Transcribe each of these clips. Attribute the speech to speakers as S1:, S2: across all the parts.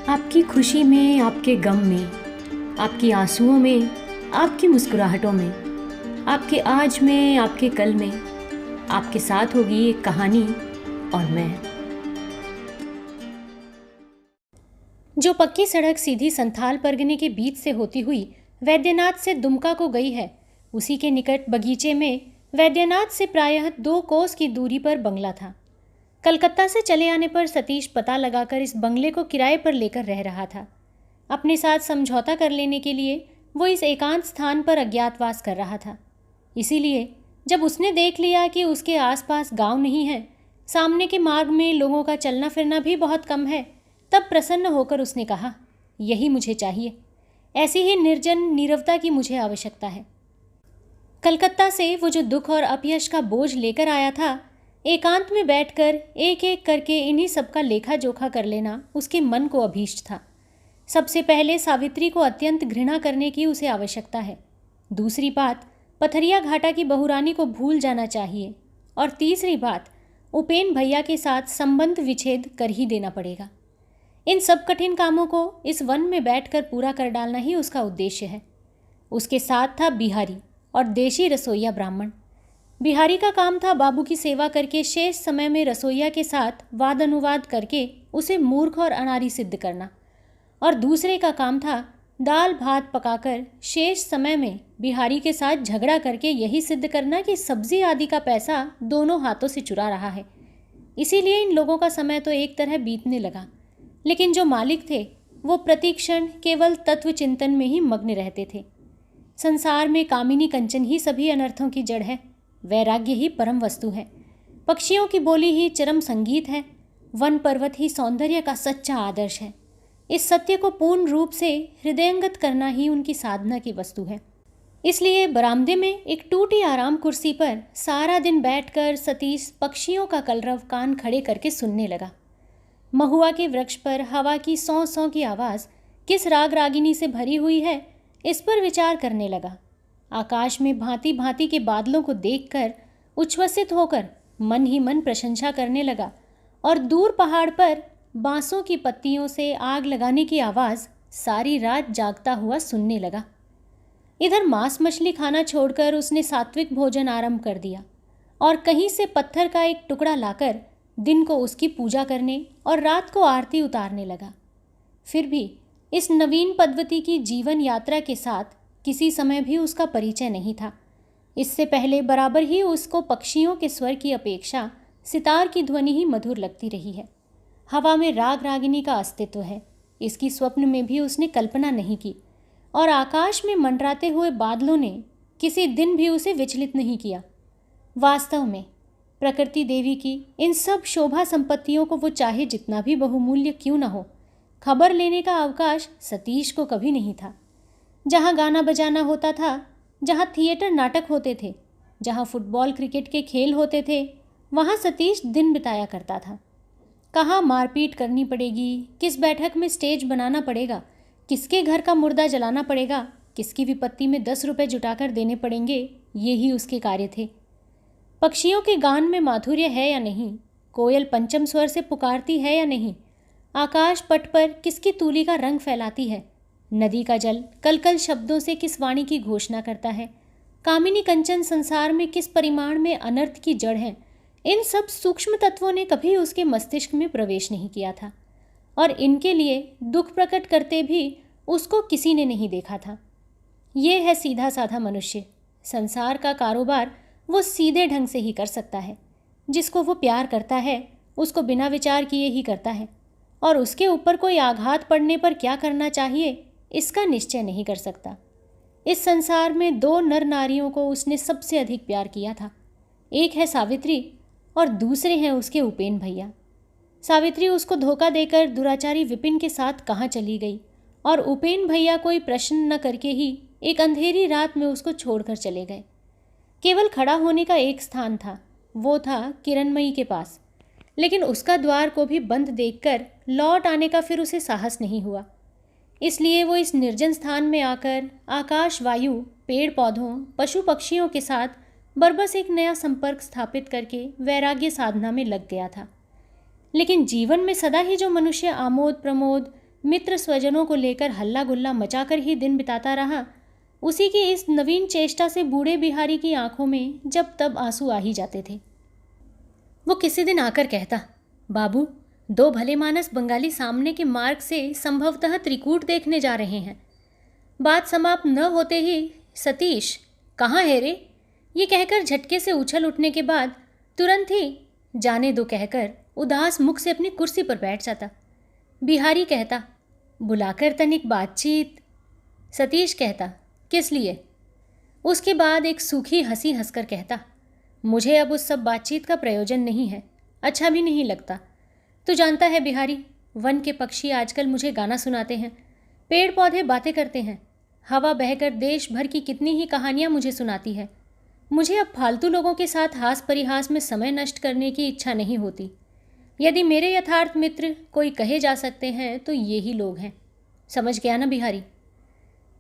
S1: आपकी खुशी में, आपके गम में, आपकी आंसुओं में, आपकी मुस्कुराहटों में, आपके आज में, आपके कल में, आपके साथ होगी एक कहानी और मैं। जो पक्की सड़क सीधी संथाल परगने के बीच से होती हुई वैद्यनाथ से दुमका को गई है, उसी के निकट बगीचे में वैद्यनाथ से प्रायः 2 कोस की दूरी पर बंगला था। कलकत्ता से चले आने पर सतीश पता लगाकर इस बंगले को किराए पर लेकर रह रहा था। अपने साथ समझौता कर लेने के लिए वो इस एकांत स्थान पर अज्ञातवास कर रहा था। इसीलिए जब उसने देख लिया कि उसके आसपास गांव नहीं है, सामने के मार्ग में लोगों का चलना फिरना भी बहुत कम है, तब प्रसन्न होकर उसने कहा, यही मुझे चाहिए। ऐसी ही निर्जन नीरवता की मुझे आवश्यकता है। कलकत्ता से वो जो दुख और अपयश का बोझ लेकर आया था, एकांत में बैठकर एक एक करके इन्हीं सबका लेखा जोखा कर लेना उसके मन को अभीष्ट था। सबसे पहले सावित्री को अत्यंत घृणा करने की उसे आवश्यकता है। दूसरी बात, पथरिया घाटा की बहुरानी को भूल जाना चाहिए। और तीसरी बात, उपेन भैया के साथ संबंध विच्छेद कर ही देना पड़ेगा। इन सब कठिन कामों को इस वन में बैठकर पूरा कर डालना ही उसका उद्देश्य है। उसके साथ था बिहारी और देशी रसोइया ब्राह्मण। बिहारी का काम था बाबू की सेवा करके शेष समय में रसोइया के साथ वाद अनुवाद करके उसे मूर्ख और अनाड़ी सिद्ध करना, और दूसरे का काम था दाल भात पकाकर शेष समय में बिहारी के साथ झगड़ा करके यही सिद्ध करना कि सब्जी आदि का पैसा दोनों हाथों से चुरा रहा है। इसीलिए इन लोगों का समय तो एक तरह बीतने लगा, लेकिन जो मालिक थे वो प्रतिक्षण केवल तत्व चिंतन में ही मग्न रहते थे। संसार में कामिनी कंचन ही सभी अनर्थों की जड़ है। वैराग्य ही परम वस्तु है। पक्षियों की बोली ही चरम संगीत है। वन पर्वत ही सौंदर्य का सच्चा आदर्श है। इस सत्य को पूर्ण रूप से हृदयंगत करना ही उनकी साधना की वस्तु है। इसलिए बरामदे में एक टूटी आराम कुर्सी पर सारा दिन बैठकर सतीश पक्षियों का कलरव कान खड़े करके सुनने लगा। महुआ के वृक्ष पर हवा की सौ सौ की आवाज़ किस राग रागिनी से भरी हुई है, इस पर विचार करने लगा। आकाश में भांति भांति के बादलों को देखकर उच्छ्वसित होकर मन ही मन प्रशंसा करने लगा, और दूर पहाड़ पर बांसों की पत्तियों से आग लगाने की आवाज़ सारी रात जागता हुआ सुनने लगा। इधर मांस मछली खाना छोड़कर उसने सात्विक भोजन आरंभ कर दिया, और कहीं से पत्थर का एक टुकड़ा लाकर दिन को उसकी पूजा करने और रात को आरती उतारने लगा। फिर भी इस नवीन पद्धति की जीवन यात्रा के साथ किसी समय भी उसका परिचय नहीं था। इससे पहले बराबर ही उसको पक्षियों के स्वर की अपेक्षा सितार की ध्वनि ही मधुर लगती रही है। हवा में राग रागिनी का अस्तित्व है, इसकी स्वप्न में भी उसने कल्पना नहीं की, और आकाश में मंडराते हुए बादलों ने किसी दिन भी उसे विचलित नहीं किया। वास्तव में प्रकृति देवी की इन सब शोभा संपत्तियों को वो चाहे जितना भी बहुमूल्य क्यों न हो, खबर लेने का अवकाश सतीश को कभी नहीं था। जहाँ गाना बजाना होता था, जहाँ थिएटर नाटक होते थे, जहाँ फुटबॉल क्रिकेट के खेल होते थे, वहाँ सतीश दिन बिताया करता था। कहाँ मारपीट करनी पड़ेगी, किस बैठक में स्टेज बनाना पड़ेगा, किसके घर का मुर्दा जलाना पड़ेगा, किसकी विपत्ति में 10 रुपये जुटाकर देने पड़ेंगे, ये ही उसके कार्य थे। पक्षियों के गान में माधुर्य है या नहीं, कोयल पंचम स्वर से पुकारती है या नहीं, आकाश पट पर किसकी तूली का रंग फैलाती है, नदी का जल कल कल शब्दों से किस वाणी की घोषणा करता है, कामिनी कंचन संसार में किस परिमाण में अनर्थ की जड़ है, इन सब सूक्ष्म तत्वों ने कभी उसके मस्तिष्क में प्रवेश नहीं किया था, और इनके लिए दुख प्रकट करते भी उसको किसी ने नहीं देखा था। ये है सीधा साधा मनुष्य। संसार का कारोबार वो सीधे ढंग से ही कर सकता है। जिसको वो प्यार करता है उसको बिना विचार किए ही करता है, और उसके ऊपर कोई आघात पड़ने पर क्या करना चाहिए इसका निश्चय नहीं कर सकता। इस संसार में 2 नर नारियों को उसने सबसे अधिक प्यार किया था। एक है सावित्री और दूसरे हैं उसके उपेन भैया। सावित्री उसको धोखा देकर दुराचारी विपिन के साथ कहाँ चली गई, और उपेन भैया कोई प्रश्न न करके ही एक अंधेरी रात में उसको छोड़कर चले गए। केवल खड़ा होने का एक स्थान था, वो था किरणमयी के पास, लेकिन उसका द्वार को भी बंद देखकर लौट आने का फिर उसे साहस नहीं हुआ। इसलिए वो इस निर्जन स्थान में आकर आकाश, वायु, पेड़ पौधों, पशु पक्षियों के साथ बरबस एक नया संपर्क स्थापित करके वैराग्य साधना में लग गया था। लेकिन जीवन में सदा ही जो मनुष्य आमोद प्रमोद, मित्र स्वजनों को लेकर हल्ला गुल्ला मचाकर ही दिन बिताता रहा, उसी की इस नवीन चेष्टा से बूढ़े बिहारी की आंखों में जब तब आंसू आ ही जाते थे। वो किसी दिन आकर कहता, बाबू, दो भले मानस बंगाली सामने के मार्ग से संभवतः त्रिकूट देखने जा रहे हैं। बात समाप्त न होते ही सतीश, कहाँ है रे, ये कहकर झटके से उछल उठने के बाद तुरंत ही जाने दो कहकर उदास मुख से अपनी कुर्सी पर बैठ जाता। बिहारी कहता, बुलाकर तनिक बातचीत। सतीश कहता, किस लिए? उसके बाद एक सूखी हंसी हंसकर कहता, मुझे अब उस सब बातचीत का प्रयोजन नहीं है, अच्छा भी नहीं लगता। तू जानता है बिहारी, वन के पक्षी आजकल मुझे गाना सुनाते हैं, पेड़ पौधे बातें करते हैं, हवा बहकर देश भर की कितनी ही कहानियाँ मुझे सुनाती है। मुझे अब फालतू लोगों के साथ हास परिहास में समय नष्ट करने की इच्छा नहीं होती। यदि मेरे यथार्थ मित्र कोई कहे जा सकते हैं तो ये ही लोग हैं। समझ गया ना बिहारी?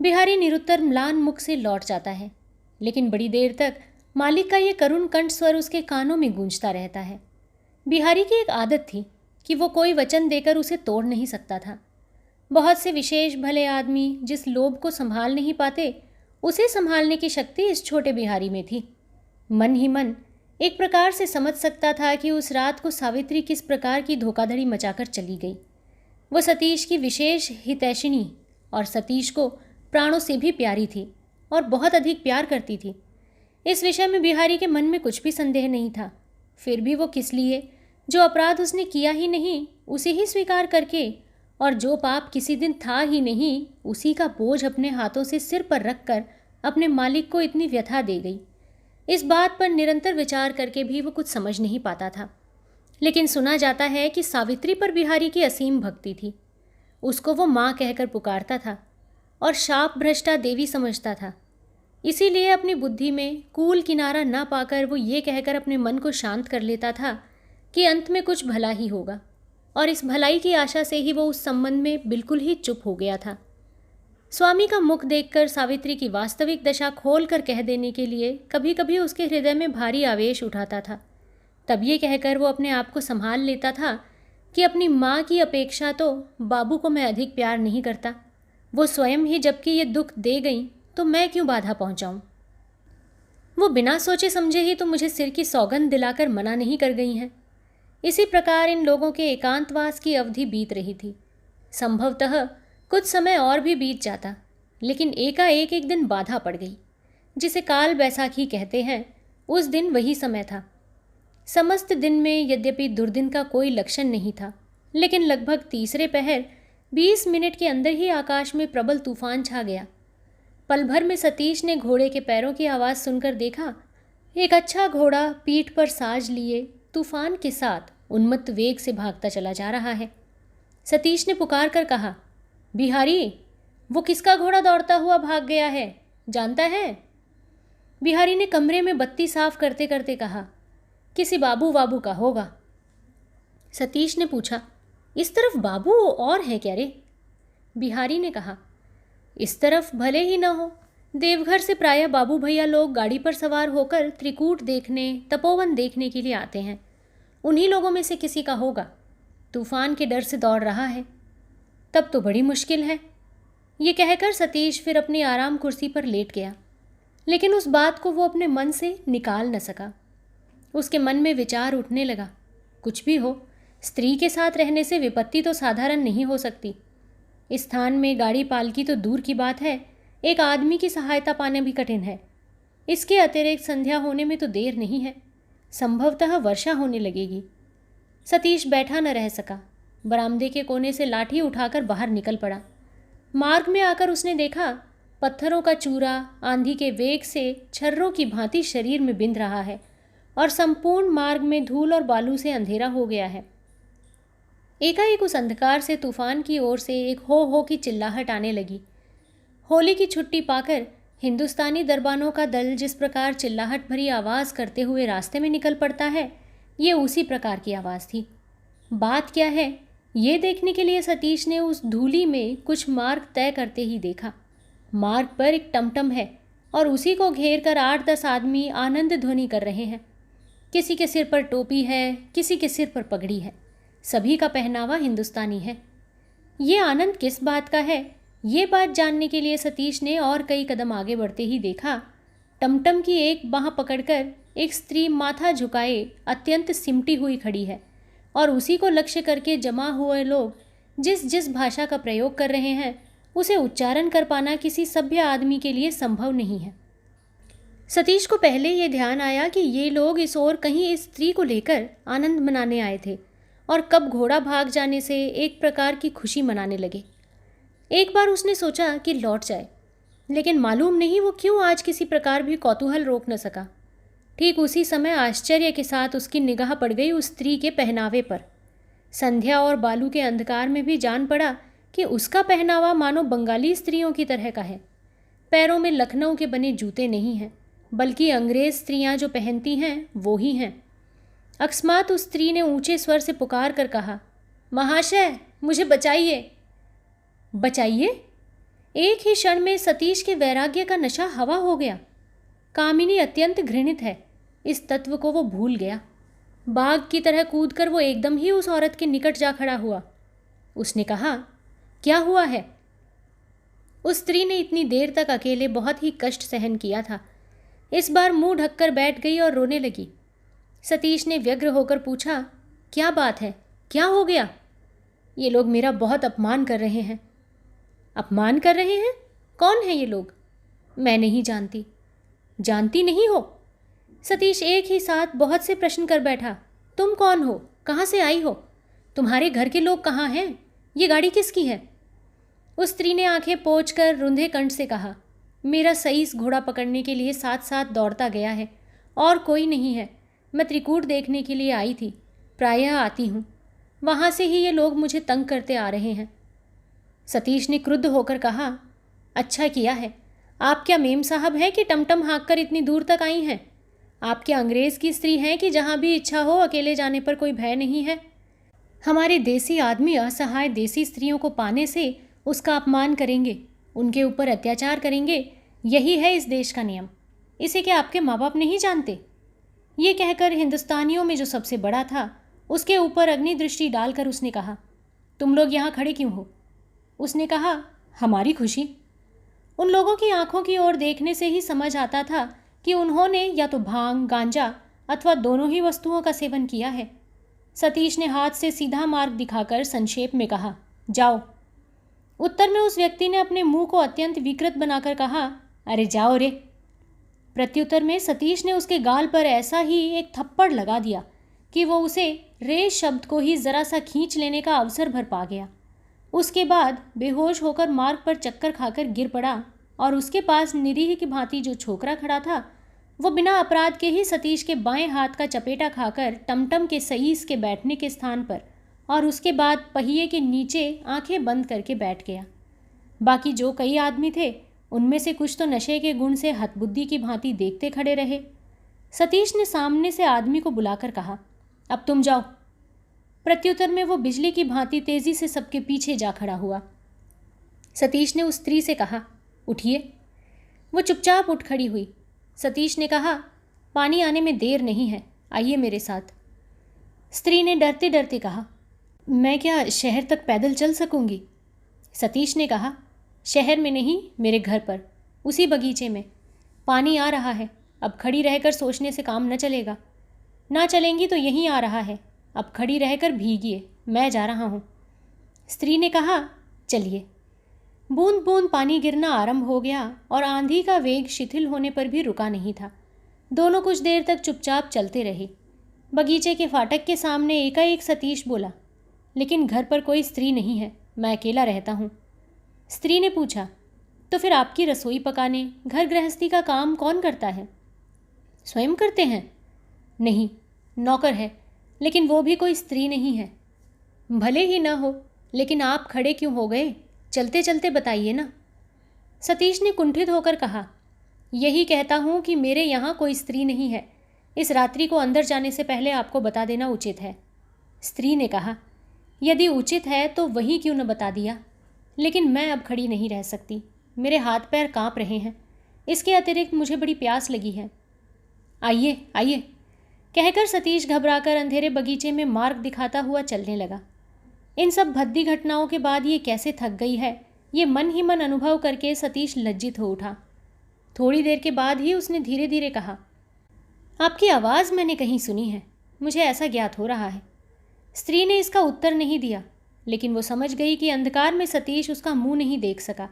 S1: बिहारी निरुत्तर म्लान मुख से लौट जाता है, लेकिन बड़ी देर तक मालिक का ये करुण कंठ स्वर उसके कानों में गूंजता रहता है। बिहारी की एक आदत थी कि वो कोई वचन देकर उसे तोड़ नहीं सकता था। बहुत से विशेष भले आदमी जिस लोभ को संभाल नहीं पाते, उसे संभालने की शक्ति इस छोटे बिहारी में थी। मन ही मन एक प्रकार से समझ सकता था कि उस रात को सावित्री किस प्रकार की धोखाधड़ी मचाकर चली गई। वो सतीश की विशेष हितैषिणी और सतीश को प्राणों से भी प्यारी थी और बहुत अधिक प्यार करती थी। इस विषय में बिहारी के मन में कुछ भी संदेह नहीं था। फिर भी वो किस लिए, जो अपराध उसने किया ही नहीं उसे ही स्वीकार करके, और जो पाप किसी दिन था ही नहीं उसी का बोझ अपने हाथों से सिर पर रखकर अपने मालिक को इतनी व्यथा दे गई। इस बात पर निरंतर विचार करके भी वो कुछ समझ नहीं पाता था। लेकिन सुना जाता है कि सावित्री पर बिहारी की असीम भक्ति थी। उसको वो माँ कहकर पुकारता था और शाप भ्रष्टा देवी समझता था। इसीलिए अपनी बुद्धि में कूल किनारा ना पाकर वो ये कहकर अपने मन को शांत कर लेता था कि अंत में कुछ भला ही होगा, और इस भलाई की आशा से ही वो उस संबंध में बिल्कुल ही चुप हो गया था। स्वामी का मुख देखकर सावित्री की वास्तविक दशा खोल कर कह देने के लिए कभी कभी उसके हृदय में भारी आवेश उठाता था। तब ये कहकर वो अपने आप को संभाल लेता था कि अपनी माँ की अपेक्षा तो बाबू को मैं अधिक प्यार नहीं करता। वो स्वयं ही जबकि ये दुख दे गई तो मैं क्यों बाधा पहुँचाऊँ। वो बिना सोचे समझे ही तो मुझे सिर की सौगंध दिलाकर मना नहीं कर गई हैं। इसी प्रकार इन लोगों के एकांतवास की अवधि बीत रही थी। संभवतः कुछ समय और भी बीत जाता, लेकिन एकाएक एक दिन बाधा पड़ गई, जिसे काल बैसाखी कहते हैं। उस दिन वही समय था। समस्त दिन में यद्यपि दुर्दिन का कोई लक्षण नहीं था, लेकिन लगभग तीसरे पहर 20 मिनट के अंदर ही आकाश में प्रबल तूफान छा गया। पल भर में सतीश ने घोड़े के पैरों की आवाज़ सुनकर देखा, एक अच्छा घोड़ा पीठ पर साज लिए तूफान के साथ उन्मत्त वेग से भागता चला जा रहा है। सतीश ने पुकार कर कहा, बिहारी, वो किसका घोड़ा दौड़ता हुआ भाग गया है, जानता है? बिहारी ने कमरे में बत्ती साफ करते करते कहा, किसी बाबू वाबू का होगा। सतीश ने पूछा, इस तरफ बाबू और है क्या रे? बिहारी ने कहा, इस तरफ भले ही न हो, देवघर से प्रायः बाबू भैया लोग गाड़ी पर सवार होकर त्रिकूट देखने, तपोवन देखने के लिए आते हैं। उन्हीं लोगों में से किसी का होगा। तूफान के डर से दौड़ रहा है। तब तो बड़ी मुश्किल है। ये कहकर सतीश फिर अपनी आराम कुर्सी पर लेट गया, लेकिन उस बात को वो अपने मन से निकाल न सका। उसके मन में विचार उठने लगा, कुछ भी हो, स्त्री के साथ रहने से विपत्ति तो साधारण नहीं हो सकती। इस स्थान में गाड़ी पालकी तो दूर की बात है, एक आदमी की सहायता पाना भी कठिन है। इसके अतिरिक्त संध्या होने में तो देर नहीं है, संभवतः वर्षा होने लगेगी। सतीश बैठा न रह सका, बरामदे के कोने से लाठी उठाकर बाहर निकल पड़ा। मार्ग में आकर उसने देखा, पत्थरों का चूरा आंधी के वेग से छर्रों की भांति शरीर में बिंध रहा है और संपूर्ण मार्ग में धूल और बालू से अंधेरा हो गया है। एकाएक उस अंधकार से तूफान की ओर से एक हो की चिल्लाहट आने लगी। होली की छुट्टी पाकर हिंदुस्तानी दरबानों का दल जिस प्रकार चिल्लाहट भरी आवाज़ करते हुए रास्ते में निकल पड़ता है, ये उसी प्रकार की आवाज़ थी। बात क्या है, ये देखने के लिए सतीश ने उस धूली में कुछ मार्ग तय करते ही देखा। मार्ग पर एक टमटम है और उसी को घेर कर 8-10 आदमी आनंद ध्वनि कर रहे हैं। किसी के सिर पर टोपी है, किसी के सिर पर पगड़ी है। सभी का पहनावा हिंदुस्तानी है। ये आनंद किस बात का है, ये बात जानने के लिए सतीश ने और कई कदम आगे बढ़ते ही देखा टमटम की एक बाँह पकड़कर एक स्त्री माथा झुकाए अत्यंत सिमटी हुई खड़ी है और उसी को लक्ष्य करके जमा हुए लोग जिस जिस भाषा का प्रयोग कर रहे हैं उसे उच्चारण कर पाना किसी सभ्य आदमी के लिए संभव नहीं है। सतीश को पहले ये ध्यान आया कि ये लोग इस ओर कहीं इस स्त्री को लेकर आनंद मनाने आए थे और कब घोड़ा भाग जाने से एक प्रकार की खुशी मनाने लगे। एक बार उसने सोचा कि लौट जाए, लेकिन मालूम नहीं वो क्यों आज किसी प्रकार भी कौतूहल रोक न सका। ठीक उसी समय आश्चर्य के साथ उसकी निगाह पड़ गई उस स्त्री के पहनावे पर। संध्या और बालू के अंधकार में भी जान पड़ा कि उसका पहनावा मानो बंगाली स्त्रियों की तरह का है। पैरों में लखनऊ के बने जूते नहीं हैं, बल्कि अंग्रेज स्त्रियां जो पहनती हैं वो ही हैं। अकस्मात उस स्त्री ने ऊंचे स्वर से पुकार कर कहा, महाशय मुझे बचाइए। बचाइए? एक ही क्षण में सतीश के वैराग्य का नशा हवा हो गया। कामिनी अत्यंत घृणित है, इस तत्व को वो भूल गया। बाघ की तरह कूदकर वो एकदम ही उस औरत के निकट जा खड़ा हुआ। उसने कहा, क्या हुआ है? उस स्त्री ने इतनी देर तक अकेले बहुत ही कष्ट सहन किया था, इस बार मुंह ढककर बैठ गई और रोने लगी। सतीश ने व्यग्र होकर पूछा, क्या बात है, क्या हो गया? ये लोग मेरा बहुत अपमान कर रहे हैं। अपमान कर रहे हैं? कौन है ये लोग? मैं नहीं जानती। जानती नहीं हो? सतीश एक ही साथ बहुत से प्रश्न कर बैठा। तुम कौन हो? कहाँ से आई हो? तुम्हारे घर के लोग कहाँ हैं? ये गाड़ी किसकी है? उस स्त्री ने आंखें पोंछकर रुंधे कंठ से कहा, मेरा सईस घोड़ा पकड़ने के लिए साथ साथ दौड़ता गया है और कोई नहीं है। मैं त्रिकूट देखने के लिए आई थी, प्रायः आती हूँ। वहाँ से ही ये लोग मुझे तंग करते आ रहे हैं। सतीश ने क्रुद्ध होकर कहा, अच्छा किया है। आप क्या मेम साहब हैं कि टमटम हाँक कर इतनी दूर तक आई हैं? आप क्या अंग्रेज़ की स्त्री हैं कि जहाँ भी इच्छा हो अकेले जाने पर कोई भय नहीं है? हमारे देसी आदमी असहाय देसी स्त्रियों को पाने से उसका अपमान करेंगे, उनके ऊपर अत्याचार करेंगे। यही है इस देश का नियम। इसे क्या आपके माँ बाप नहीं जानते? ये कहकर हिंदुस्तानियों में जो सबसे बड़ा था उसके ऊपर अग्नि दृष्टि डालकर उसने कहा, तुम लोग यहाँ खड़े क्यों हो? उसने कहा, हमारी खुशी। उन लोगों की आंखों की ओर देखने से ही समझ आता था कि उन्होंने या तो भांग, गांजा अथवा दोनों ही वस्तुओं का सेवन किया है। सतीश ने हाथ से सीधा मार्ग दिखाकर संक्षेप में कहा, जाओ। उत्तर में उस व्यक्ति ने अपने मुंह को अत्यंत विकृत बनाकर कहा, अरे जाओ रे। प्रत्युत्तर में सतीश ने उसके गाल पर ऐसा ही एक थप्पड़ लगा दिया कि वो उसे रे शब्द को ही जरा सा खींच लेने का अवसर भर पा गया। उसके बाद बेहोश होकर मार्ग पर चक्कर खाकर गिर पड़ा और उसके पास निरीह की भांति जो छोकरा खड़ा था वो बिना अपराध के ही सतीश के बाएं हाथ का चपेटा खाकर टमटम के सईस के बैठने के स्थान पर और उसके बाद पहिए के नीचे आंखें बंद करके बैठ गया। बाकी जो कई आदमी थे उनमें से कुछ तो नशे के गुण से हतबुद्धि की भांति देखते खड़े रहे। सतीश ने सामने से आदमी को बुलाकर कहा, अब तुम जाओ। प्रत्युत्तर में वो बिजली की भांति तेजी से सबके पीछे जा खड़ा हुआ। सतीश ने उस स्त्री से कहा, उठिए। वो चुपचाप उठ खड़ी हुई। सतीश ने कहा, पानी आने में देर नहीं है, आइए मेरे साथ। स्त्री ने डरते डरते कहा, मैं क्या शहर तक पैदल चल सकूंगी? सतीश ने कहा, शहर में नहीं, मेरे घर पर, उसी बगीचे में। पानी आ रहा है, अब खड़ी रहकर सोचने से काम न चलेगा। ना चलेंगी तो यहीं आ रहा है, अब खड़ी रहकर भीगिए, मैं जा रहा हूँ। स्त्री ने कहा, चलिए। बूंद बूंद पानी गिरना आरंभ हो गया और आंधी का वेग शिथिल होने पर भी रुका नहीं था। दोनों कुछ देर तक चुपचाप चलते रहे। बगीचे के फाटक के सामने एकाएक सतीश बोला, लेकिन घर पर कोई स्त्री नहीं है, मैं अकेला रहता हूँ। स्त्री ने पूछा, तो फिर आपकी रसोई पकाने, घर गृहस्थी का काम कौन करता है? स्वयं करते हैं? नहीं, नौकर है, लेकिन वो भी कोई स्त्री नहीं है। भले ही ना हो, लेकिन आप खड़े क्यों हो गए? चलते चलते बताइए ना। सतीश ने कुंठित होकर कहा, यही कहता हूँ कि मेरे यहाँ कोई स्त्री नहीं है। इस रात्रि को अंदर जाने से पहले आपको बता देना उचित है। स्त्री ने कहा, यदि उचित है तो वही क्यों न बता दिया, लेकिन मैं अब खड़ी नहीं रह सकती, मेरे हाथ पैर काँप रहे हैं। इसके अतिरिक्त मुझे बड़ी प्यास लगी है। आइए आइए, कहकर सतीश घबराकर अंधेरे बगीचे में मार्ग दिखाता हुआ चलने लगा। इन सब भद्दी घटनाओं के बाद ये कैसे थक गई है, ये मन ही मन अनुभव करके सतीश लज्जित हो उठा। थोड़ी देर के बाद ही उसने धीरे धीरे कहा, आपकी आवाज़ मैंने कहीं सुनी है, मुझे ऐसा ज्ञात हो रहा है। स्त्री ने इसका उत्तर नहीं दिया, लेकिन वो समझ गई कि अंधकार में सतीश उसका मुंह नहीं देख सका।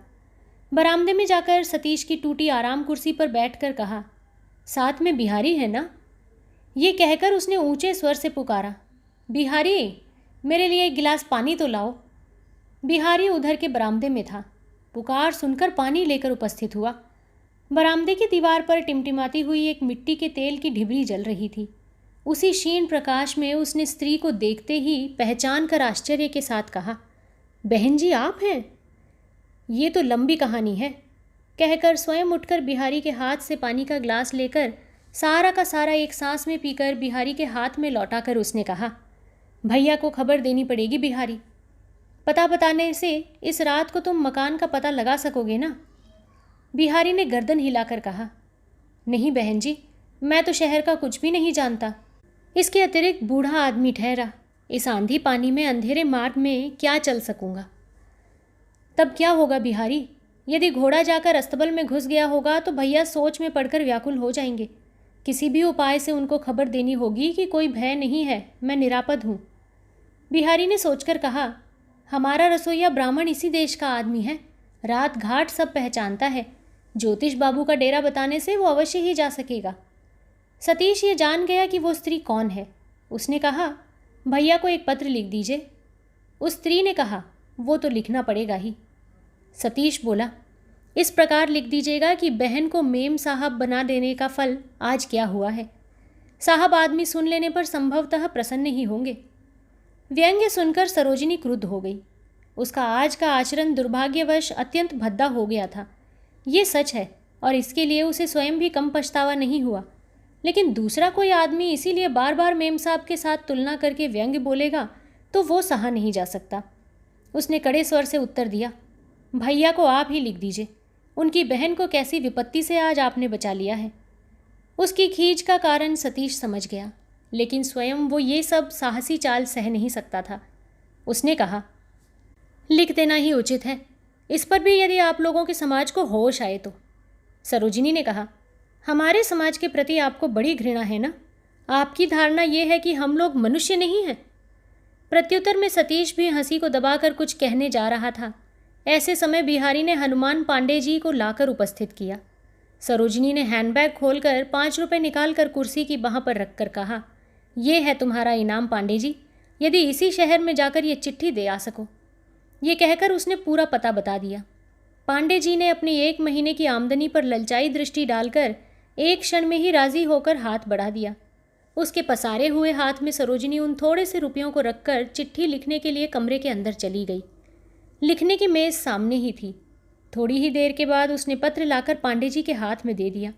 S1: बरामदे में जाकर सतीश की टूटी आराम कुर्सी पर बैठकर कहा, साथ में बिहारी है ना? ये कहकर उसने ऊंचे स्वर से पुकारा, बिहारी, मेरे लिए एक गिलास पानी तो लाओ। बिहारी उधर के बरामदे में था। पुकार सुनकर पानी लेकर उपस्थित हुआ। बरामदे की दीवार पर टिमटिमाती हुई एक मिट्टी के तेल की ढिबरी जल रही थी। उसी क्षीण प्रकाश में उसने स्त्री को देखते ही पहचान कर आश्चर्य के साथ कहा, बहन जी आप हैं? ये तो लंबी कहानी है, कहकर स्वयं उठकर बिहारी के हाथ से पानी का ग्लास लेकर सारा का सारा एक सांस में पीकर बिहारी के हाथ में लौटाकर उसने कहा, भैया को खबर देनी पड़ेगी बिहारी। पता बताने से इस रात को तुम मकान का पता लगा सकोगे ना? बिहारी ने गर्दन हिलाकर कहा, नहीं बहन जी, मैं तो शहर का कुछ भी नहीं जानता। इसके अतिरिक्त बूढ़ा आदमी ठहरा, इस आंधी पानी में अंधेरे मार्ग में क्या चल सकूंगा? तब क्या होगा बिहारी? यदि घोड़ा जाकर अस्तबल में घुस गया होगा तो भैया सोच में पड़कर व्याकुल हो जाएंगे। किसी भी उपाय से उनको खबर देनी होगी कि कोई भय नहीं है, मैं निरापद हूँ। बिहारी ने सोचकर कहा, हमारा रसोइया ब्राह्मण इसी देश का आदमी है, रात घाट सब पहचानता है। ज्योतिष बाबू का डेरा बताने से वो अवश्य ही जा सकेगा। सतीश ये जान गया कि वो स्त्री कौन है। उसने कहा, भैया को एक पत्र लिख दीजिए। उस स्त्री ने कहा, वो तो लिखना पड़ेगा ही। सतीश बोला, इस प्रकार लिख दीजिएगा कि बहन को मेम साहब बना देने का फल आज क्या हुआ है। साहब आदमी सुन लेने पर संभवतः प्रसन्न ही होंगे। व्यंग्य सुनकर सरोजिनी क्रुद्ध हो गई। उसका आज का आचरण दुर्भाग्यवश अत्यंत भद्दा हो गया था, ये सच है, और इसके लिए उसे स्वयं भी कम पछतावा नहीं हुआ। लेकिन दूसरा कोई आदमी इसीलिए बार बार मेम साहब के साथ तुलना करके व्यंग्य बोलेगा तो वो सहा नहीं जा सकता। उसने कड़े स्वर से उत्तर दिया, भैया को आप ही लिख दीजिए। उनकी बहन को कैसी विपत्ति से आज आपने बचा लिया है। उसकी खींच का कारण सतीश समझ गया, लेकिन स्वयं वो ये सब साहसी चाल सह नहीं सकता था। उसने कहा, लिख देना ही उचित है, इस पर भी यदि आप लोगों के समाज को होश आए तो। सरोजिनी ने कहा, हमारे समाज के प्रति आपको बड़ी घृणा है ना? आपकी धारणा ये है कि हम लोग मनुष्य नहीं हैं। प्रत्युत्तर में सतीश भी हंसी को दबाकर कुछ कहने जा रहा था। ऐसे समय बिहारी ने हनुमान पांडे जी को लाकर उपस्थित किया। सरोजिनी ने हैंडबैग खोलकर 5 रुपए निकालकर कुर्सी की बाह पर रखकर कहा, ये है तुम्हारा इनाम पांडे जी, यदि इसी शहर में जाकर ये चिट्ठी दे आ सको। ये कहकर उसने पूरा पता बता दिया। पांडे जी ने अपनी 1 महीने की आमदनी पर ललचाई दृष्टि डालकर एक क्षण में ही राजी होकर हाथ बढ़ा दिया। उसके पसारे हुए हाथ में सरोजिनी उन थोड़े से रुपयों को रखकर चिट्ठी लिखने के लिए कमरे के अंदर चली गई। लिखने की मेज़ सामने ही थी। थोड़ी ही देर के बाद उसने पत्र लाकर पांडे जी के हाथ में दे दिया।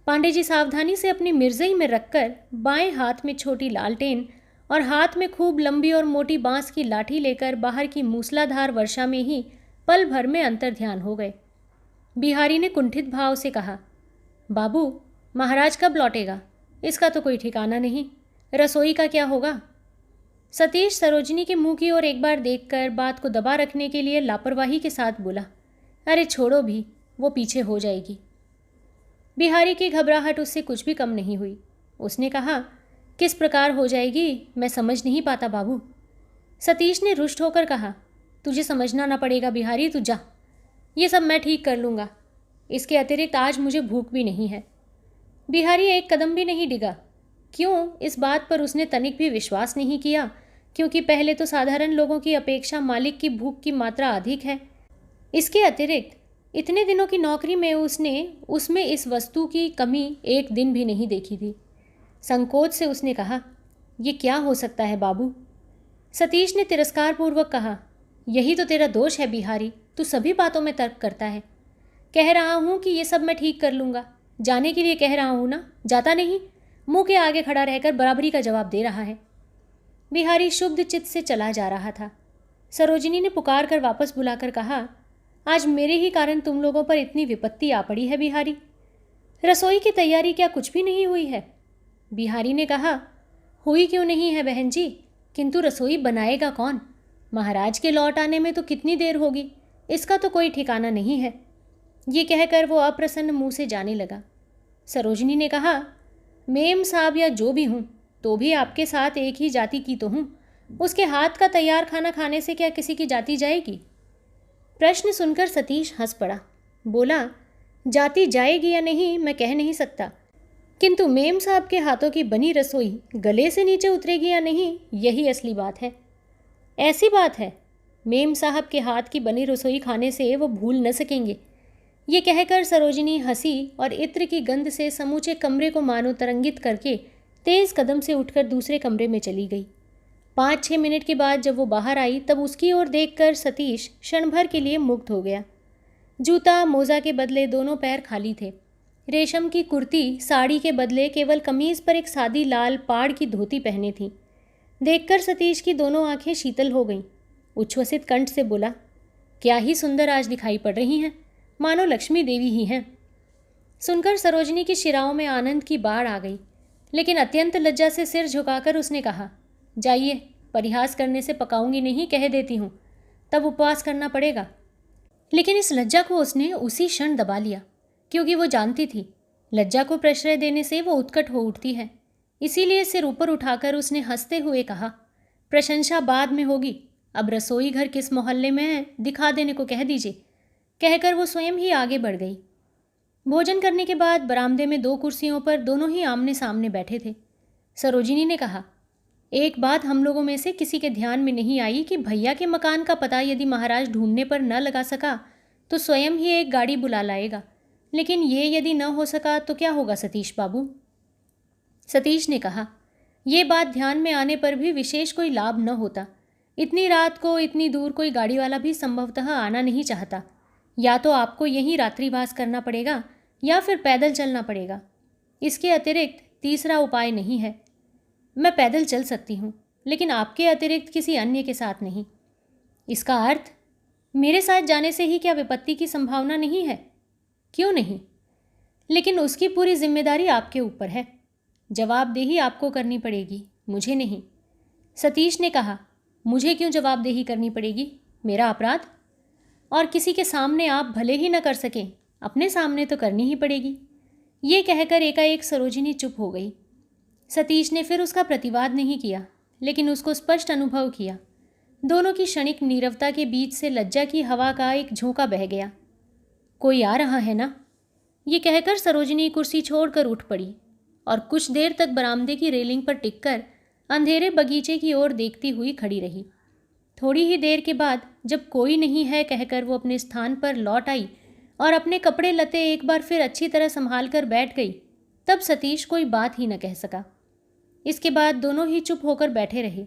S1: पांडे जी सावधानी से अपनी मिर्जई में रखकर बाएं हाथ में छोटी लालटेन और हाथ में खूब लंबी और मोटी बांस की लाठी लेकर बाहर की मूसलाधार वर्षा में ही पल भर में अंतर ध्यान हो गए। बिहारी ने कुंठित भाव से कहा, बाबू, महाराज कब लौटेगा? इसका तो कोई ठिकाना नहीं। रसोई का क्या होगा? सतीश सरोजिनी के मुंह की ओर एक बार देखकर बात को दबा रखने के लिए लापरवाही के साथ बोला, अरे छोड़ो भी, वो पीछे हो जाएगी। बिहारी की घबराहट उससे कुछ भी कम नहीं हुई। उसने कहा, किस प्रकार हो जाएगी, मैं समझ नहीं पाता बाबू। सतीश ने रुष्ट होकर कहा, तुझे समझना ना पड़ेगा बिहारी, तू जा, ये सब मैं ठीक कर लूँगा। इसके अतिरिक्त आज मुझे भूख भी नहीं है। बिहारी एक कदम भी नहीं डिगा। क्यों? इस बात पर उसने तनिक भी विश्वास नहीं किया, क्योंकि पहले तो साधारण लोगों की अपेक्षा मालिक की भूख की मात्रा अधिक है। इसके अतिरिक्त इतने दिनों की नौकरी में उसने उसमें इस वस्तु की कमी एक दिन भी नहीं देखी थी। संकोच से उसने कहा, ये क्या हो सकता है बाबू? सतीश ने तिरस्कारपूर्वक कहा, यही तो तेरा दोष है बिहारी, तू सभी बातों में तर्क करता है। कह रहा हूँ कि ये सब मैं ठीक कर लूँगा, जाने के लिए कह रहा हूँ ना, जाता नहीं। मुंह के आगे खड़ा रहकर बराबरी का जवाब दे रहा है। बिहारी शुद्ध चित्त से चला जा रहा था। सरोजिनी ने पुकार कर वापस बुलाकर कहा, आज मेरे ही कारण तुम लोगों पर इतनी विपत्ति आ पड़ी है बिहारी। रसोई की तैयारी क्या कुछ भी नहीं हुई है? बिहारी ने कहा, हुई क्यों नहीं है बहन जी, किंतु रसोई बनाएगा कौन? महाराज के लौट आने में तो कितनी देर होगी, इसका तो कोई ठिकाना नहीं है। ये कहकर वो अप्रसन्न मुंह से जाने लगा। सरोजनी ने कहा, मेम साहब या जो भी हूँ तो भी आपके साथ एक ही जाति की तो हूँ। उसके हाथ का तैयार खाना खाने से क्या किसी की जाति जाएगी? प्रश्न सुनकर सतीश हंस पड़ा। बोला, जाति जाएगी या नहीं मैं कह नहीं सकता, किंतु मेम साहब के हाथों की बनी रसोई गले से नीचे उतरेगी या नहीं, यही असली बात है। ऐसी बात है, मेम साहब के हाथ की बनी रसोई खाने से वो भूल न सकेंगे। ये कहकर सरोजिनी हंसी और इत्र की गंध से समूचे कमरे को मानो तरंगित करके तेज कदम से उठकर दूसरे कमरे में चली गई। 5-6 मिनट के बाद जब वो बाहर आई तब उसकी ओर देखकर सतीश क्षण भर के लिए मुग्ध हो गया। जूता मोजा के बदले दोनों पैर खाली थे। रेशम की कुर्ती साड़ी के बदले केवल कमीज़ पर एक सादी लाल पाड़ की धोती पहने थी। देखकर सतीश की दोनों आंखें शीतल हो गईं। उच्छ्वसित कंठ से बोला, क्या ही सुंदर आज दिखाई पड़ रही हैं, मानो लक्ष्मी देवी ही हैं। सुनकर सरोजिनी की शिराओं में आनंद की बाढ़ आ गई, लेकिन अत्यंत लज्जा से सिर झुकाकर उसने कहा, जाइए, परिहास करने से पकाऊंगी नहीं, कह देती हूँ, तब उपवास करना पड़ेगा। लेकिन इस लज्जा को उसने उसी क्षण दबा लिया, क्योंकि वो जानती थी लज्जा को प्रश्रय देने से वो उत्कट हो उठती है। इसीलिए सिर ऊपर उठाकर उसने हंसते हुए कहा, प्रशंसा बाद में होगी, अब रसोई घर किस मोहल्ले में है दिखा देने को कह दीजिए। कहकर वो स्वयं ही आगे बढ़ गई। भोजन करने के बाद बरामदे में 2 कुर्सियों पर दोनों ही आमने सामने बैठे थे। सरोजिनी ने कहा, एक बात हम लोगों में से किसी के ध्यान में नहीं आई कि भैया के मकान का पता यदि महाराज ढूंढने पर न लगा सका तो स्वयं ही एक गाड़ी बुला लाएगा, लेकिन ये यदि न हो सका तो क्या होगा सतीश बाबू? सतीश ने कहा, ये बात ध्यान में आने पर भी विशेष कोई लाभ न होता। इतनी रात को इतनी दूर कोई गाड़ी वाला भी संभवतः आना नहीं चाहता। या तो आपको यहीं रात्रिवास करना पड़ेगा या फिर पैदल चलना पड़ेगा। इसके अतिरिक्त तीसरा उपाय नहीं है। मैं पैदल चल सकती हूँ, लेकिन आपके अतिरिक्त किसी अन्य के साथ नहीं। इसका अर्थ मेरे साथ जाने से ही क्या विपत्ति की संभावना नहीं है? क्यों नहीं? लेकिन उसकी पूरी जिम्मेदारी आपके ऊपर है। जवाबदेही आपको करनी पड़ेगी, मुझे नहीं। सतीश ने कहा, मुझे क्यों जवाबदेही करनी पड़ेगी? मेरा अपराध? और किसी के सामने आप भले ही न कर सकें, अपने सामने तो करनी ही पड़ेगी। ये कहकर एकाएक सरोजिनी चुप हो गई। सतीश ने फिर उसका प्रतिवाद नहीं किया, लेकिन उसको स्पष्ट अनुभव किया। दोनों की क्षणिक नीरवता के बीच से लज्जा की हवा का एक झोंका बह गया। कोई आ रहा है ना? ये कहकर सरोजिनी कुर्सी छोड़कर उठ पड़ी और कुछ देर तक बरामदे की रेलिंग पर टिककर अंधेरे बगीचे की ओर देखती हुई खड़ी रही। थोड़ी ही देर के बाद जब कोई नहीं है कहकर वो अपने स्थान पर लौट आई और अपने कपड़े लते एक बार फिर अच्छी तरह संभाल कर बैठ गई, तब सतीश कोई बात ही न कह सका। इसके बाद दोनों ही चुप होकर बैठे रहे।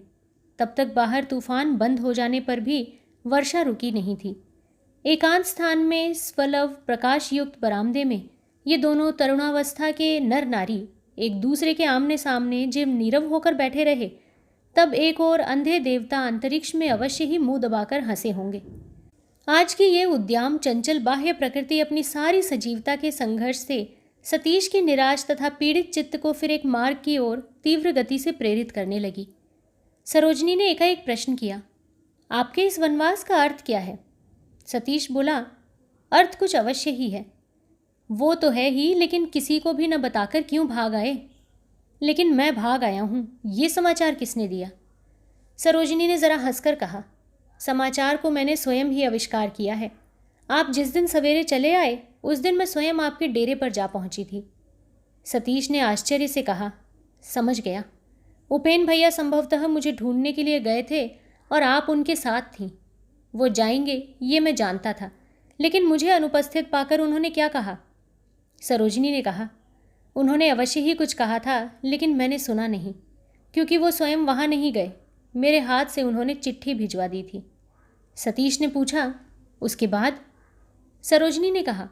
S1: तब तक बाहर तूफान बंद हो जाने पर भी वर्षा रुकी नहीं थी। एकांत स्थान में स्वलव प्रकाश युक्त बरामदे में ये दोनों तरुणावस्था के नर नारी एक दूसरे के आमने सामने जब नीरव होकर बैठे रहे, तब एक और अंधे देवता अंतरिक्ष में अवश्य ही मुंह दबाकर हंसे होंगे। आज की ये उद्यम चंचल बाह्य प्रकृति अपनी सारी सजीवता के संघर्ष से सतीश के निराश तथा पीड़ित चित्त को फिर एक मार्ग की ओर तीव्र गति से प्रेरित करने लगी। सरोजिनी ने एकाएक प्रश्न किया, आपके इस वनवास का अर्थ क्या है? सतीश बोला, अर्थ कुछ अवश्य ही है। वो तो है ही, लेकिन किसी को भी न बताकर क्यों भाग आए? लेकिन मैं भाग आया हूँ, ये समाचार किसने दिया? सरोजिनी ने ज़रा हंसकर कहा, समाचार को मैंने स्वयं ही आविष्कार किया है। आप जिस दिन सवेरे चले आए उस दिन मैं स्वयं आपके डेरे पर जा पहुंची थी। सतीश ने आश्चर्य से कहा, समझ गया। उपेन भैया संभवतः मुझे ढूंढने के लिए गए थे और आप उनके साथ थीं। वो जाएंगे ये मैं जानता था, लेकिन मुझे अनुपस्थित पाकर उन्होंने क्या कहा? सरोजिनी ने कहा, उन्होंने अवश्य ही कुछ कहा था, लेकिन मैंने सुना नहीं, क्योंकि वो स्वयं वहाँ नहीं गए। मेरे हाथ से उन्होंने चिट्ठी भिजवा दी थी। सतीश ने पूछा, उसके बाद? सरोजिनी ने कहा,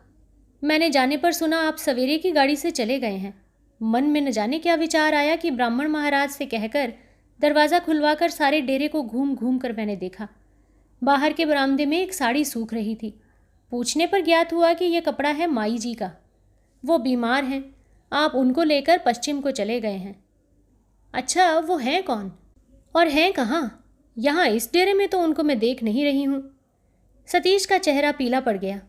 S1: मैंने जाने पर सुना आप सवेरे की गाड़ी से चले गए हैं। मन में न जाने क्या विचार आया कि ब्राह्मण महाराज से कहकर दरवाज़ा खुलवाकर सारे डेरे को घूम घूम कर मैंने देखा। बाहर के बरामदे में एक साड़ी सूख रही थी। पूछने पर ज्ञात हुआ कि यह कपड़ा है माई जी का। वो बीमार हैं, आप उनको लेकर पश्चिम को चले गए हैं। अच्छा, वो हैं कौन और हैं कहाँ? यहाँ इस डेरे में तो उनको मैं देख नहीं रही हूँ। सतीश का चेहरा पीला पड़ गया।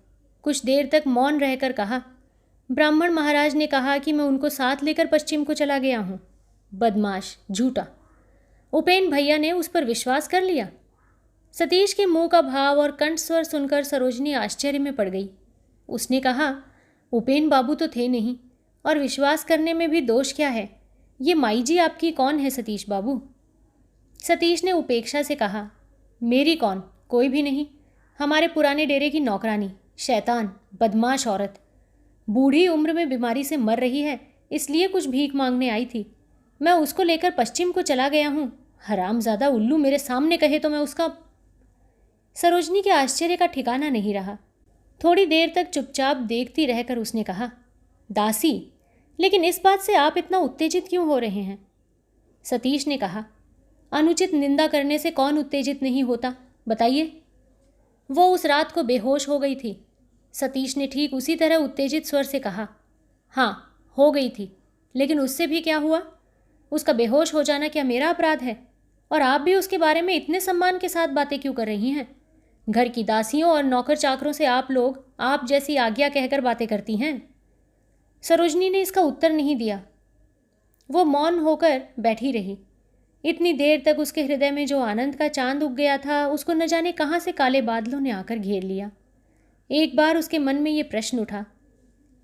S1: कुछ देर तक मौन रहकर कहा, ब्राह्मण महाराज ने कहा कि मैं उनको साथ लेकर पश्चिम को चला गया हूँ। बदमाश, झूठा। उपेन भैया ने उस पर विश्वास कर लिया। सतीश के मुंह का भाव और कंठ स्वर सुनकर सरोजनी आश्चर्य में पड़ गई। उसने कहा, उपेन बाबू तो थे नहीं, और विश्वास करने में भी दोष क्या है? ये माई जी आपकी कौन है सतीश बाबू? सतीश ने उपेक्षा से कहा, मेरी कौन? कोई भी नहीं। हमारे पुराने डेरे की नौकरानी, शैतान, बदमाश औरत। बूढ़ी उम्र में बीमारी से मर रही है, इसलिए कुछ भीख मांगने आई थी। मैं उसको लेकर पश्चिम को चला गया हूँ। हरामजादा उल्लू मेरे सामने कहे तो मैं उसका। सरोजनी के आश्चर्य का ठिकाना नहीं रहा। थोड़ी देर तक चुपचाप देखती रहकर उसने कहा, दासी, लेकिन इस बात से आप इतना उत्तेजित क्यों हो रहे हैं? सतीश ने कहा, अनुचित निंदा करने से कौन उत्तेजित नहीं होता, बताइए। वो उस रात को बेहोश हो गई थी। सतीश ने ठीक उसी तरह उत्तेजित स्वर से कहा, हाँ, हो गई थी, लेकिन उससे भी क्या हुआ? उसका बेहोश हो जाना क्या मेरा अपराध है? और आप भी उसके बारे में इतने सम्मान के साथ बातें क्यों कर रही हैं? घर की दासियों और नौकर चाकरों से आप लोग आप जैसी आज्ञा कहकर बातें करती हैं। सरोजनी ने इसका उत्तर नहीं दिया। वो मौन होकर बैठी रही। इतनी देर तक उसके हृदय में जो आनंद का चांद उग गया था, उसको न जाने कहाँ से काले बादलों ने आकर घेर लिया। एक बार उसके मन में ये प्रश्न उठा,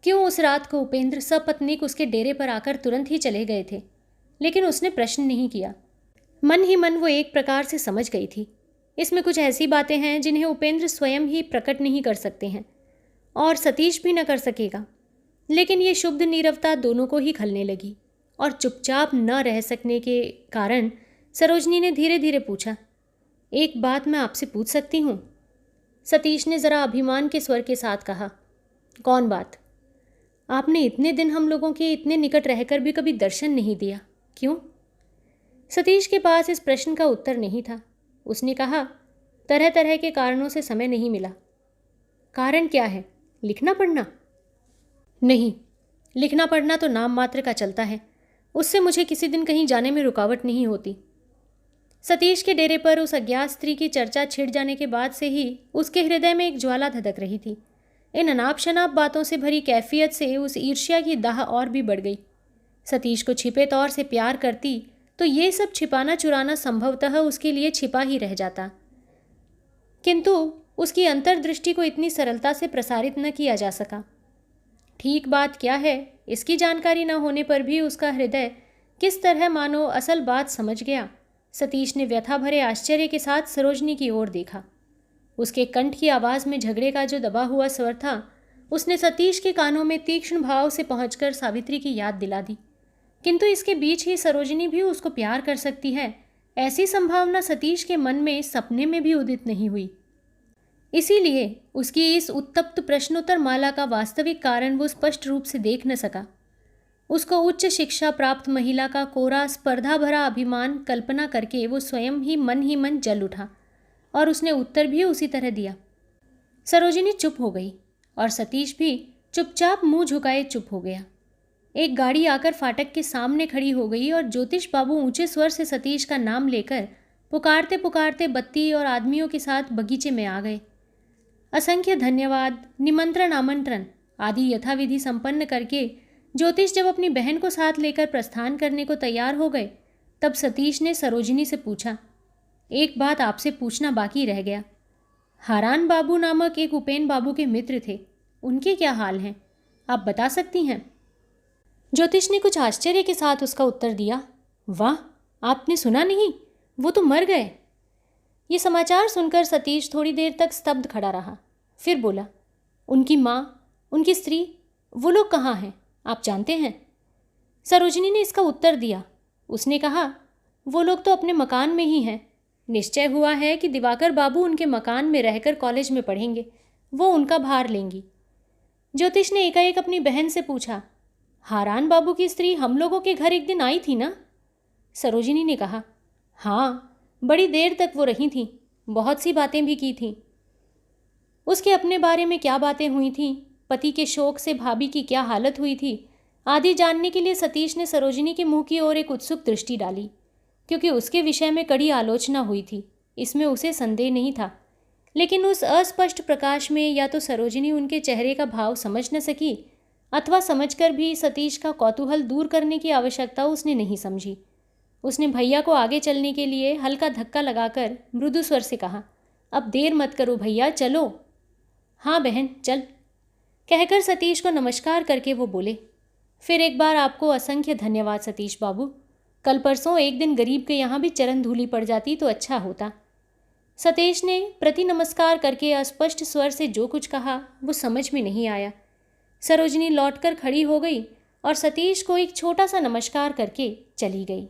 S1: क्यों उस रात को उपेंद्र सपत्नीक उसके डेरे पर आकर तुरंत ही चले गए थे? लेकिन उसने प्रश्न नहीं किया। मन ही मन वो एक प्रकार से समझ गई थी, इसमें कुछ ऐसी बातें हैं जिन्हें उपेंद्र स्वयं ही प्रकट नहीं कर सकते हैं और सतीश भी न कर सकेगा। लेकिन ये शुद्ध नीरवता दोनों को ही खलने लगी और चुपचाप न रह सकने के कारण सरोजनी ने धीरे धीरे पूछा, एक बात मैं आपसे पूछ सकती हूँ? सतीश ने ज़रा अभिमान के स्वर के साथ कहा, कौन बात? आपने इतने दिन हम लोगों के इतने निकट रहकर भी कभी दर्शन नहीं दिया, क्यों? सतीश के पास इस प्रश्न का उत्तर नहीं था। उसने कहा, तरह तरह के कारणों से समय नहीं मिला। कारण क्या है? लिखना पढ़ना? नहीं, लिखना पढ़ना तो नाम मात्र का चलता है, उससे मुझे किसी दिन कहीं जाने में रुकावट नहीं होती। सतीश के डेरे पर उस अज्ञात स्त्री की चर्चा छिड़ जाने के बाद से ही उसके हृदय में एक ज्वाला धधक रही थी। इन अनाप शनाप बातों से भरी कैफियत से उस ईर्ष्या की दाह और भी बढ़ गई। सतीश को छिपे तौर से प्यार करती तो ये सब छिपाना चुराना संभवतः उसके लिए छिपा ही रह जाता, किंतु उसकी अंतर्दृष्टि को इतनी सरलता से प्रसारित न किया जा सका। ठीक बात क्या है, इसकी जानकारी न होने पर भी उसका हृदय किस तरह मानो असल बात समझ गया। सतीश ने व्यथा भरे आश्चर्य के साथ सरोजनी की ओर देखा। उसके कंठ की आवाज़ में झगड़े का जो दबा हुआ स्वर था, उसने सतीश के कानों में तीक्ष्ण भाव से पहुंचकर सावित्री की याद दिला दी। किंतु इसके बीच ही सरोजनी भी उसको प्यार कर सकती है, ऐसी संभावना सतीश के मन में सपने में भी उदित नहीं हुई। इसीलिए उसकी इस उत्तप्त प्रश्नोत्तर माला का वास्तविक कारण वो स्पष्ट रूप से देख न सका। उसको उच्च शिक्षा प्राप्त महिला का कोरा स्पर्धा भरा अभिमान कल्पना करके वो स्वयं ही मन जल उठा और उसने उत्तर भी उसी तरह दिया। सरोजिनी चुप हो गई और सतीश भी चुपचाप मुंह झुकाए चुप हो गया। एक गाड़ी आकर फाटक के सामने खड़ी हो गई और ज्योतिष बाबू ऊंचे स्वर से सतीश का नाम लेकर पुकारते पुकारते बत्ती और आदमियों के साथ बगीचे में आ गए। असंख्य धन्यवाद, निमंत्रण, आमंत्रण आदि यथाविधि संपन्न करके ज्योतिष जब अपनी बहन को साथ लेकर प्रस्थान करने को तैयार हो गए, तब सतीश ने सरोजिनी से पूछा, एक बात आपसे पूछना बाकी रह गया। हारान बाबू नामक एक उपेन बाबू के मित्र थे, उनके क्या हाल हैं, आप बता सकती हैं? ज्योतिष ने कुछ आश्चर्य के साथ उसका उत्तर दिया, वाह, आपने सुना नहीं, वो तो मर गए। ये समाचार सुनकर सतीश थोड़ी देर तक स्तब्ध खड़ा रहा, फिर बोला, उनकी माँ, उनकी स्त्री, वो लोग कहाँ हैं, आप जानते हैं? सरोजिनी ने इसका उत्तर दिया। उसने कहा, वो लोग तो अपने मकान में ही हैं। निश्चय हुआ है कि दिवाकर बाबू उनके मकान में रहकर कॉलेज में पढ़ेंगे, वो उनका भार लेंगी। ज्योतिष ने एकाएक अपनी बहन से पूछा, हारान बाबू की स्त्री हम लोगों के घर एक दिन आई थी ना? सरोजिनी ने कहा, हाँ, बड़ी देर तक वो रही थीं, बहुत सी बातें भी की थीं। उसके अपने बारे में क्या बातें हुई थीं, पति के शोक से भाभी की क्या हालत हुई थी आदि जानने के लिए सतीश ने सरोजिनी के मुंह की ओर एक उत्सुक दृष्टि डाली, क्योंकि उसके विषय में कड़ी आलोचना हुई थी। इसमें उसे संदेह नहीं था। लेकिन उस अस्पष्ट प्रकाश में या तो सरोजिनी उनके चेहरे का भाव समझ न सकी, अथवा समझकर भी सतीश का कौतूहल दूर करने की आवश्यकता उसने नहीं समझी। उसने भैया को आगे चलने के लिए हल्का धक्का लगाकर मृदु स्वर से कहा, अब देर मत करो भैया, चलो। हाँ बहन, चल, कहकर सतीश को नमस्कार करके वो बोले, फिर एक बार आपको असंख्य धन्यवाद सतीश बाबू। कल परसों एक दिन गरीब के यहाँ भी चरण धूलि पड़ जाती तो अच्छा होता। सतीश ने प्रति नमस्कार करके अस्पष्ट स्वर से जो कुछ कहा वो समझ में नहीं आया। सरोजिनी लौटकर खड़ी हो गई और सतीश को एक छोटा सा नमस्कार करके चली गई।